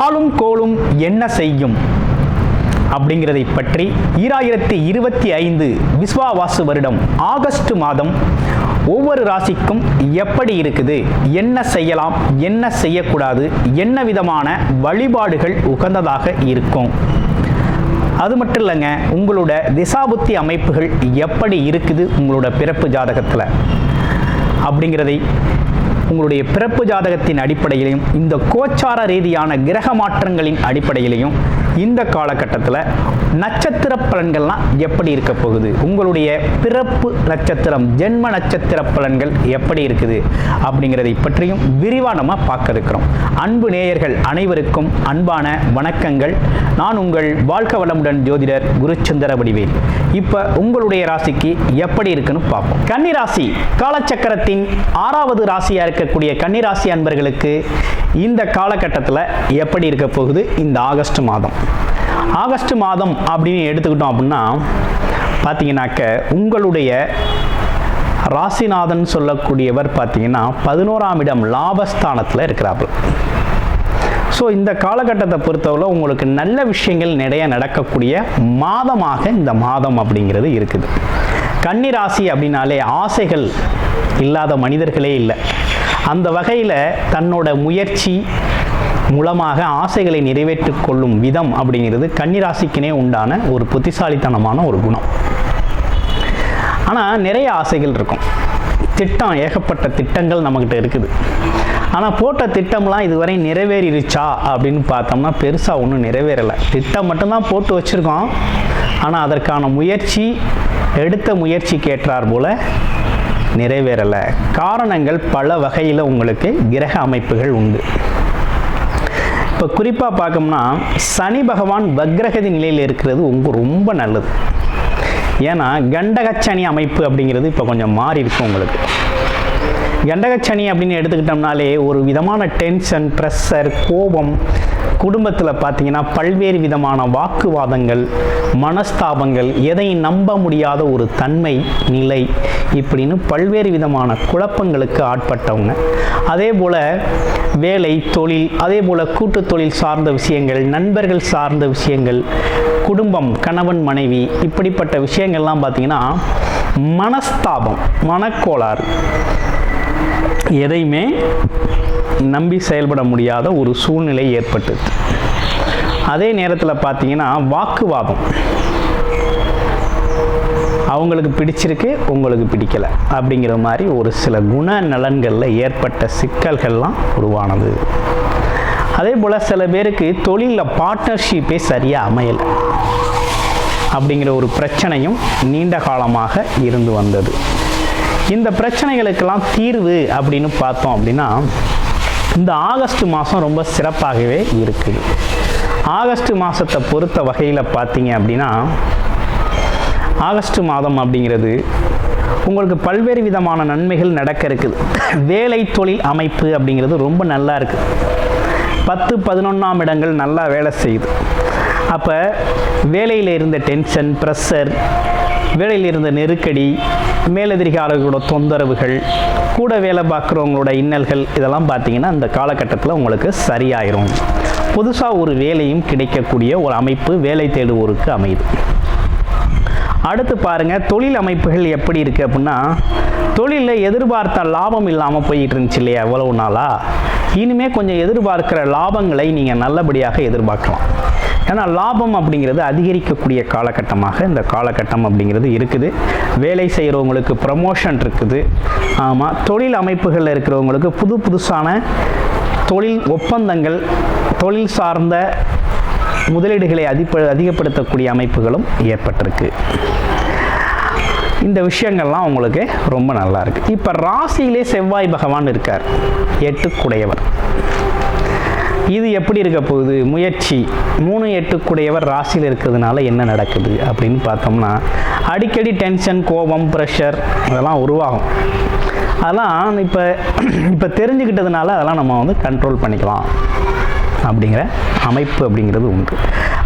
ஆளும் கோளும் என்ன செய்யும் அப்படிங்கிறதை பற்றி 2025 விஸ்வாவாசு வருடம் ஆகஸ்ட் மாதம் ஒவ்வொரு ராசிக்கும் எப்படி இருக்குது, என்ன செய்யலாம், என்ன செய்யக்கூடாது, என்ன விதமான வழிபாடுகள் உகந்ததாக இருக்கும், அது மட்டும் இல்லைங்க, உங்களோட திசாபுத்தி அமைப்புகள் எப்படி இருக்குது உங்களோட பிறப்பு ஜாதகத்தில் அப்படிங்கிறதை உங்களுடைய பிறப்பு ஜாதகத்தின் அடிப்படையிலையும் இந்த கோச்சார ரீதியான கிரக மாற்றங்களின் அடிப்படையிலையும் இந்த காலகட்டத்தில் நட்சத்திர பலன்கள்லாம் எப்படி இருக்க போகுது, உங்களுடைய பிறப்பு நட்சத்திரம் ஜென்ம நட்சத்திர பலன்கள் எப்படி இருக்குது அப்படிங்கிறதை பற்றியும் விரிவாக நம்ம பார்க்க இருக்கிறோம். அன்பு நேயர்கள் அனைவருக்கும் அன்பான வணக்கங்கள். நான் உங்கள் வாழ்க வளமுடன் ஜோதிடர் குருச்சந்திர வடிவேல். இப்போ உங்களுடைய ராசிக்கு எப்படி இருக்குன்னு பார்ப்போம். கன்னிராசி காலச்சக்கரத்தின் 6வது ராசியாக இருக்கக்கூடிய கன்னிராசி அன்பர்களுக்கு இந்த காலகட்டத்தில் எப்படி இருக்க போகுது இந்த ஆகஸ்ட் மாதம். ஆகஸ்ட் மாதம் அப்படின்னு எடுத்துக்கிட்டோம் அப்படின்னா பார்த்தீங்கன்னாக்க உங்களுடைய ராசிநாதன் சொல்லக்கூடியவர் பார்த்தீங்கன்னா 11ஆம் இடம் லாபஸ்தானத்தில் இருக்கிறார்கள். ஸோ இந்த காலகட்டத்தை பொறுத்தவரை உங்களுக்கு நல்ல விஷயங்கள் நிறைய நடக்கக்கூடிய மாதமாக இந்த மாதம் அப்படிங்கிறது இருக்குது. கன்னிராசி அப்படின்னாலே ஆசைகள் இல்லாத மனிதர்களே இல்லை. அந்த வகையில் தன்னோட முயற்சி மூலமாக ஆசைகளை நிறைவேற்றிக் கொள்ளும் விதம் அப்படிங்கிறது கன்னிராசிக்குனே உண்டான ஒரு புத்திசாலித்தனமான ஒரு குணம். ஆனால் நிறைய ஆசைகள் இருக்கும், திட்டம், ஏகப்பட்ட திட்டங்கள் நம்மக்கிட்ட இருக்குது. ஆனால் போட்ட திட்டம்லாம் இதுவரை நிறைவேறிடுச்சா அப்படின்னு பார்த்தோம்னா பெருசாக ஒன்றும் நிறைவேறலை. திட்டம் மட்டும்தான் போட்டு வச்சுருக்கோம், ஆனால் அதற்கான முயற்சி எடுத்த முயற்சிக்கு ஏற்றார் போல் நிறைவேறலை. காரணங்கள் பல வகையில் உங்களுக்கு கிரக அமைப்புகள் உண்டு. இப்போ குறிப்பாக பார்க்கணும்னா சனி பகவான் வக்ரகதி நிலையில் இருக்கிறது ரொம்ப நல்லது. ஏன்னா கண்டகச்சனி அமைப்பு அப்படிங்கிறது இப்போ கொஞ்சம் மாறி இருக்கும் உங்களுக்கு. கண்டகச்சனி அப்படின்னு எடுத்துக்கிட்டோம்னாலே ஒரு விதமான டென்ஷன், ப்ரெஷர், கோபம், குடும்பத்தில் பார்த்தீங்கன்னா பல்வேறு விதமான வாக்குவாதங்கள், மனஸ்தாபங்கள், எதையும் நம்ப முடியாத ஒரு தன்மை நிலை, இப்படின்னு பல்வேறு விதமான குழப்பங்களுக்கு ஆட்பட்டவங்க. அதே போல் வேலை, தொழில், அதே போல் கூட்டு தொழில் சார்ந்த விஷயங்கள், நண்பர்கள் சார்ந்த விஷயங்கள், குடும்பம், கணவன் மனைவி, இப்படிப்பட்ட விஷயங்கள்லாம் பார்த்தீங்கன்னா மனஸ்தாபம், மனக்கோளாறு, எதையுமே நம்பி செயல்பட முடியாத ஒரு சூழ்நிலை ஏற்பட்டது. அதே நேரத்தில் பார்த்தீங்கன்னா வாக்குவாதம், அவங்களுக்கு பிடிச்சிருக்கு உங்களுக்கு பிடிக்கலை அப்படிங்கிற மாதிரி ஒரு சில குண நலன்களில் ஏற்பட்ட சிக்கல்கள்லாம் உருவானது. அதே போல் சில பேருக்கு தொழிலில் பார்ட்னர்ஷிப்பே சரியாக அமையலை அப்படிங்கிற ஒரு பிரச்சனையும் நீண்ட காலமாக இருந்து வந்தது. இந்த பிரச்சனைகளுக்கெல்லாம் தீர்வு அப்படின்னு பார்த்தோம் அப்படின்னா இந்த ஆகஸ்ட் மாதம் ரொம்ப சிறப்பாகவே இருக்குது. ஆகஸ்ட் மாதத்தை பொறுத்த வகையில் பார்த்தீங்க அப்படின்னா ஆகஸ்ட் மாதம் அப்படிங்கிறது உங்களுக்கு பல்வேறு விதமான நன்மைகள் நடக்க இருக்குது. வேலை தொழில் அமைப்பு அப்படிங்கிறது ரொம்ப நல்லா இருக்குது. 10, 11ஆம் இடங்கள் நல்லா வேலை செய்யுது. அப்போ வேலையில் இருந்த டென்ஷன், ப்ரெஷர், வேலையில் இருந்த நெருக்கடி, மேலதிகாரிகளோட தொந்தரவுகள், கூட வேலை பார்க்குறவங்களோட இன்னல்கள், இதெல்லாம் பார்த்தீங்கன்னா இந்த காலகட்டத்தில் உங்களுக்கு சரியாயிரும். புதுசாக ஒரு வேலையும் கிடைக்கக்கூடிய ஒரு அமைப்பு வேலை தேடுவோருக்கு அமையுது. அடுத்து பாருங்கள் தொழில் அமைப்புகள் எப்படி இருக்குது அப்படின்னா தொழிலில் எதிர்பார்த்த லாபம் இல்லாமல் போயிட்டு இருந்துச்சு இல்லையா எவ்வளவு நாளாக, இனிமேல் கொஞ்சம் எதிர்பார்க்கிற லாபங்களை நீங்கள் நல்லபடியாக எதிர்பார்க்கலாம். ஏன்னா லாபம் அப்படிங்கிறது அதிகரிக்கக்கூடிய காலகட்டமாக இந்த காலகட்டம் அப்படிங்கிறது இருக்குது. வேலை செய்கிறவங்களுக்கு ப்ரமோஷன் இருக்குது. ஆமாம், தொழில் அமைப்புகளில் இருக்கிறவங்களுக்கு புதுசான தொழில் ஒப்பந்தங்கள், தொழில் சார்ந்த முதலீடுகளை அதிகப்படுத்தக்கூடிய அமைப்புகளும் ஏற்பட்டிருக்கு. இந்த விஷயங்கள்லாம் உங்களுக்கு ரொம்ப நல்லா இருக்குது. இப்போ ராசியிலே செவ்வாய் பகவான் இருக்கார், 8 இது எப்படி இருக்க போகுது, முயற்சி 3, 8 ராசியில் இருக்கிறதுனால என்ன நடக்குது அப்படின்னு பார்த்தோம்னா அடிக்கடி டென்ஷன், கோபம், ப்ரெஷர் அதெல்லாம் உருவாகும். அதெல்லாம் இப்போ தெரிஞ்சுக்கிட்டதுனால அதெல்லாம் நம்ம கண்ட்ரோல் பண்ணிக்கலாம் அப்படிங்கிற அமைப்பு அப்படிங்கிறது உண்டு.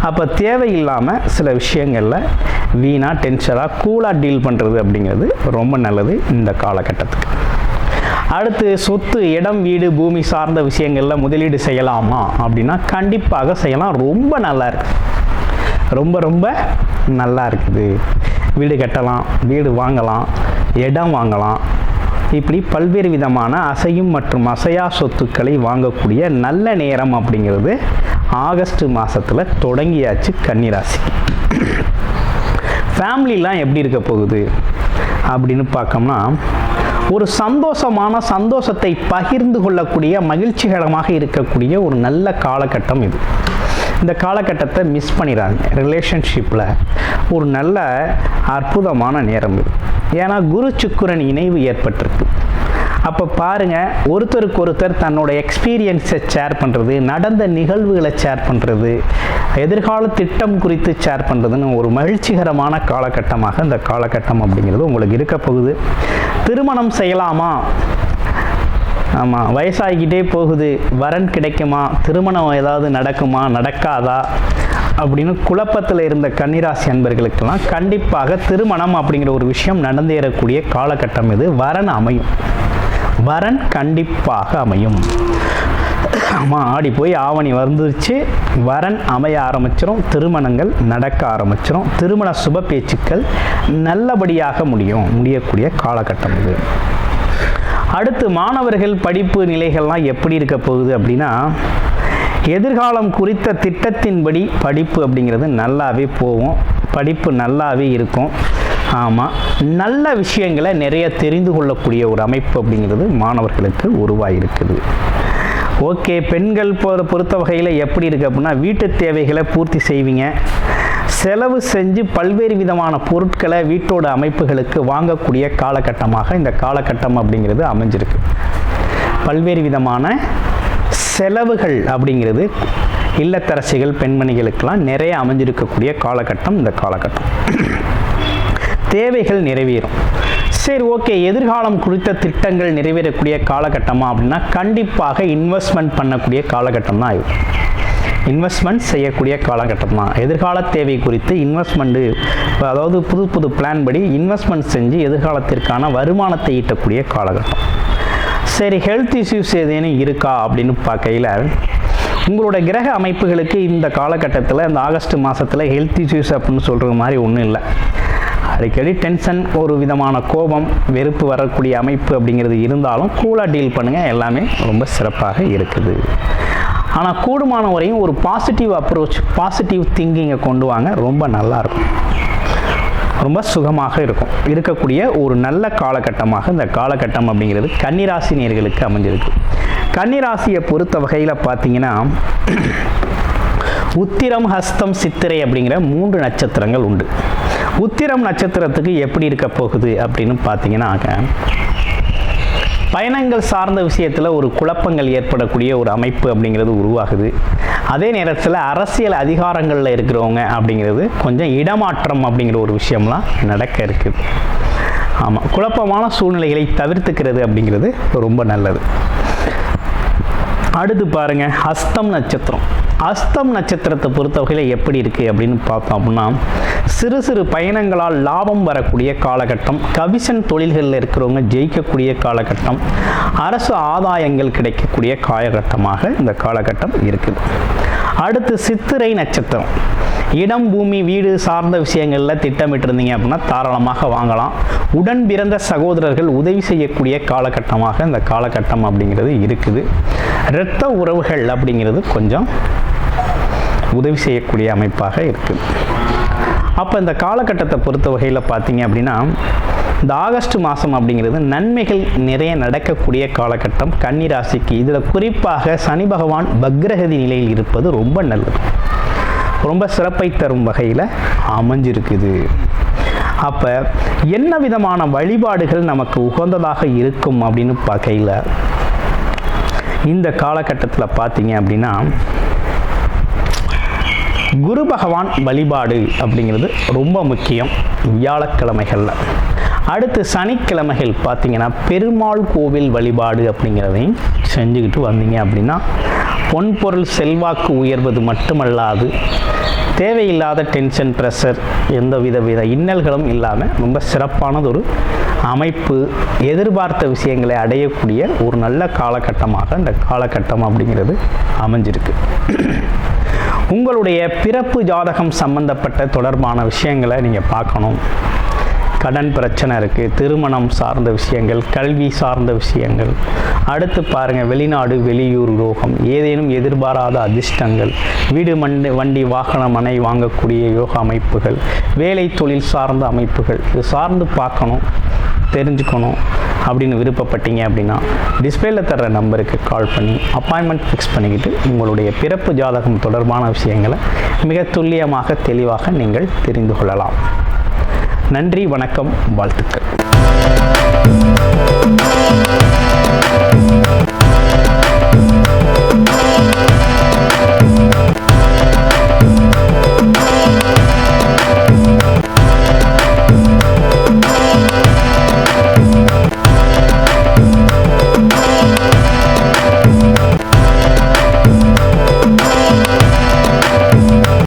அப்போ தேவையில்லாமல் சில விஷயங்களில் வீணாக டென்ஷனாக கூலாக டீல் பண்ணுறது அப்படிங்கிறது ரொம்ப நல்லது இந்த காலகட்டத்துக்கு. அடுத்து சொத்து, இடம், வீடு, பூமி சார்ந்த விஷயங்களில் முதலீடு செய்யலாமா அப்படின்னா கண்டிப்பாக செய்யலாம். ரொம்ப நல்லா இருக்கு, ரொம்ப ரொம்ப நல்லா இருக்குது. வீடு கட்டலாம், வீடு வாங்கலாம், இடம் வாங்கலாம். இப்படி பல்வேறு விதமான அசையும் மற்றும் அசையா சொத்துக்களை வாங்கக்கூடிய நல்ல நேரம் அப்படிங்கிறது ஆகஸ்ட் மாதத்தில் தொடங்கியாச்சு கன்னிராசி. ஃபேமிலிலாம் எப்படி இருக்க போகுது அப்படின்னு பார்க்கோம்னா, ஒரு சந்தோஷத்தை பகிர்ந்து கொள்ளக்கூடிய, மகிழ்ச்சிகரமாக இருக்கக்கூடிய ஒரு நல்ல காலகட்டம் இது. இந்த காலகட்டத்தை மிஸ் பண்ணிடாங்க. ரிலேஷன்ஷிப்பில் ஒரு நல்ல அற்புதமான நேரம் இது. ஏன்னா குரு சுக்கிரன் இணைவு ஏற்பட்டிருக்கு. அப்போ பாருங்கள், ஒருத்தருக்கு ஒருத்தர் தன்னோட எக்ஸ்பீரியன்ஸை ஷேர் பண்ணுறது, நடந்த நிகழ்வுகளை ஷேர் பண்ணுறது, எதிர்கால திட்டம் குறித்து ஷேர் பண்ணுறதுன்னு ஒரு மகிழ்ச்சிகரமான காலகட்டமாக இந்த காலகட்டம் அப்படிங்கிறது உங்களுக்கு இருக்க போகுது. திருமணம் செய்யலாமா? ஆமாம், வயசாகிக்கிட்டே போகுது, வரன் கிடைக்குமா, திருமணம் ஏதாவது நடக்குமா, நடக்காதா அப்படின்னு குழப்பத்தில் இருந்த கன்னிராசி அன்பர்களுக்கெல்லாம் கண்டிப்பாக திருமணம் அப்படிங்கிற ஒரு விஷயம் நடந்தேறக்கூடிய காலகட்டம் இது. வரன் அமையும், வரன் கண்டிப்பாக அமையும். ஆமாம், ஆடி போய் ஆவணி வந்துருச்சு, வரன் அமைய ஆரம்பிச்சிடும், திருமணங்கள் நடக்க ஆரம்பிச்சிடும், திருமண சுப பேச்சுக்கள் நல்லபடியாக முடியக்கூடிய காலகட்டம் இது. அடுத்து மாணவர்கள் படிப்பு நிலைகள்லாம் எப்படி இருக்க போகுது அப்படின்னா, எதிர்காலம் குறித்த திட்டத்தின்படி படிப்பு அப்படிங்கிறது நல்லாவே போகும், படிப்பு நல்லாவே இருக்கும். ஆமாம், நல்ல விஷயங்களை நிறைய தெரிந்து கொள்ளக்கூடிய ஒரு அமைப்பு அப்படிங்கிறது மாணவர்களுக்கு உருவாகிருக்குது. ஓகே, பெண்கள் பொறுத்த வகையில் எப்படி இருக்குது அப்படின்னா, வீட்டு தேவைகளை பூர்த்தி செய்வீங்க, செலவு செஞ்சு பல்வேறு விதமான பொருட்களை வீட்டோட அமைப்புகளுக்கு வாங்கக்கூடிய காலகட்டமாக இந்த காலகட்டம் அப்படிங்கிறது அமைஞ்சிருக்கு. பல்வேறு விதமான செலவுகள் அப்படிங்கிறது இல்லத்தரசிகள், பெண்மணிகளுக்கெல்லாம் நிறைய அமைஞ்சிருக்கக்கூடிய காலகட்டம் இந்த காலகட்டம். தேவைகள் நிறைவேறும். சரி, ஓகே, எதிர்காலம் குறித்த திட்டங்கள் நிறைவேறக்கூடிய காலகட்டமா அப்படின்னா கண்டிப்பாக இன்வெஸ்ட்மெண்ட் பண்ணக்கூடிய காலகட்டம் தான் இது. இன்வெஸ்ட்மெண்ட் செய்யக்கூடிய காலகட்டம் தான். எதிர்கால தேவை குறித்து இன்வெஸ்ட்மெண்ட்டு, அதாவது புது பிளான் படி இன்வெஸ்ட்மெண்ட் செஞ்சு எதிர்காலத்திற்கான வருமானத்தை ஈட்டக்கூடிய காலகட்டம். சரி, ஹெல்த் இஷ்யூஸ் ஏதேனும் இருக்கா அப்படின்னு பார்க்கையில், உங்களோட கிரக அமைப்புகளுக்கு இந்த காலகட்டத்தில், இந்த ஆகஸ்ட் மாதத்தில் ஹெல்த் இஷ்யூஸ் அப்படின்னு சொல்கிற மாதிரி ஒன்றும் இல்லை. அடிக்கடி டென்ஷன், ஒரு விதமான கோபம், வெறுப்பு வரக்கூடிய அமைப்பு அப்படிங்கிறது இருந்தாலும் கூலாக டீல் பண்ணுங்கள், எல்லாமே ரொம்ப சிறப்பாக இருக்குது. ஆனால் கூடுமான வரையும் ஒரு பாசிட்டிவ் அப்ரோச், பாசிட்டிவ் திங்கிங்கை கொண்டு வாங்க, ரொம்ப நல்லாயிருக்கும், ரொம்ப சுகமாக இருக்கக்கூடிய ஒரு நல்ல காலகட்டமாக இந்த காலகட்டம் அப்படிங்கிறது கன்னிராசி நேயர்களுக்கு அமைஞ்சிருக்கு. கன்னிராசியை பொறுத்த வகையில் பார்த்தீங்கன்னா, உத்திரம், ஹஸ்தம், சித்திரை அப்படிங்கிற 3 நட்சத்திரங்கள் உண்டு. உத்திரம் நட்சத்திரத்துக்கு எப்படி இருக்க போகுது அப்படின்னு பார்த்தீங்கன்னா, பயணங்கள் சார்ந்த விஷயத்தில் ஒரு குழப்பங்கள் ஏற்படக்கூடிய ஒரு அமைப்பு அப்படிங்கிறது உருவாகுது. அதே நேரத்தில் அரசியல் அதிகாரங்களில் இருக்கிறவங்க அப்படிங்கிறது கொஞ்சம் இடமாற்றம் அப்படிங்கிற ஒரு விஷயம்லாம் நடக்க இருக்குது. ஆமாம், குழப்பமான சூழ்நிலைகளை தவிர்த்துக்கிறது அப்படிங்கிறது ரொம்ப நல்லது. அடுத்து பாருங்கள், ஹஸ்தம் நட்சத்திரம். ஹஸ்தம் நட்சத்திரத்தை பொறுத்தவகையில் எப்படி இருக்குது அப்படின்னு பார்த்தோம் அப்படின்னா, சிறு பயணங்களால் லாபம் வரக்கூடிய காலகட்டம், கமிஷன் தொழில்களில் இருக்கிறவங்க ஜெயிக்கக்கூடிய காலகட்டம், அரசு ஆதாயங்கள் கிடைக்கக்கூடிய காலகட்டமாக இந்த காலகட்டம் இருக்குது. அடுத்து சித்திரை நட்சத்திரம். இடம், பூமி, வீடு சார்ந்த விஷயங்களில் திட்டமிட்டிருந்தீங்க அப்படின்னா தாராளமாக வாங்கலாம். உடன் பிறந்த சகோதரர்கள் உதவி செய்யக்கூடிய காலகட்டமாக இந்த காலகட்டம் அப்படிங்கிறது இருக்குது. இரத்த உறவுகள் அப்படிங்கிறது கொஞ்சம் உதவி செய்யக்கூடிய அமைப்பாக இருக்குது. அப்போ இந்த காலகட்டத்தை பொறுத்த வகையில் பார்த்தீங்க அப்படின்னா, இந்த ஆகஸ்ட் மாதம் அப்படிங்கிறது நன்மைகள் நிறைய நடக்கக்கூடிய காலகட்டம் கன்னிராசிக்கு. இதில் குறிப்பாக சனி பகவான் வக்ரகதி நிலையில் இருப்பது ரொம்ப நல்லது, ரொம்ப சிறப்பை தரும் வகையில் அமைஞ்சிருக்குது. அப்போ என்ன விதமான வழிபாடுகள் நமக்கு உகந்ததாக இருக்கும் அப்படின்னு பார்க்கையில், இந்த காலகட்டத்தில் பார்த்தீங்க அப்படின்னா குரு பகவான் வழிபாடு அப்படிங்கிறது ரொம்ப முக்கியம் வியாழக்கிழமைகளில். அடுத்து சனிக்கிழமைகள் பார்த்தீங்கன்னா பெருமாள் கோவில் வழிபாடு அப்படிங்கிறதையும் செஞ்சுக்கிட்டு வந்தீங்க அப்படின்னா பொன்பொருள் செல்வாக்கு உயர்வது மட்டுமல்லாது தேவையில்லாத டென்ஷன், ப்ரெஷர், எந்த வித இன்னல்களும் இல்லாமல் ரொம்ப சிறப்பானது ஒரு அமைப்பு எதிர்பார்த்த விஷயங்களை அடையக்கூடிய ஒரு நல்ல காலகட்டமாக இந்த காலகட்டம் அப்படிங்கிறது அமைஞ்சிருக்கு. உங்களுடைய பிறப்பு ஜாதகம் சம்பந்தப்பட்ட தொடர்பான விஷயங்களை நீங்கள் பார்க்கணும். கடன் பிரச்சனை இருக்குது, திருமணம் சார்ந்த விஷயங்கள், கல்வி சார்ந்த விஷயங்கள், அடுத்து பாருங்கள் வெளிநாடு வெளியூர் யோகம், ஏதேனும் எதிர்பாராத அதிர்ஷ்டங்கள், வீடு வண்டி வாகனம் மனை வாங்கக்கூடிய யோக அமைப்புகள், வேலை தொழில் சார்ந்த அமைப்புகள், இது சார்ந்து பார்க்கணும், தெரிஞ்சுக்கணும் அப்படின்னு விருப்பப்பட்டீங்க அப்படின்னா டிஸ்பிளேல தர்ற நம்பருக்கு கால் பண்ணி அப்பாயின்மெண்ட் ஃபிக்ஸ் பண்ணிக்கிட்டு உங்களுடைய பிறப்பு ஜாதகம் தொடர்பான விஷயங்களை மிக துல்லியமாக தெளிவாக நீங்கள் தெரிந்து கொள்ளலாம். நன்றி, வணக்கம், வாழ்த்துக்கள்.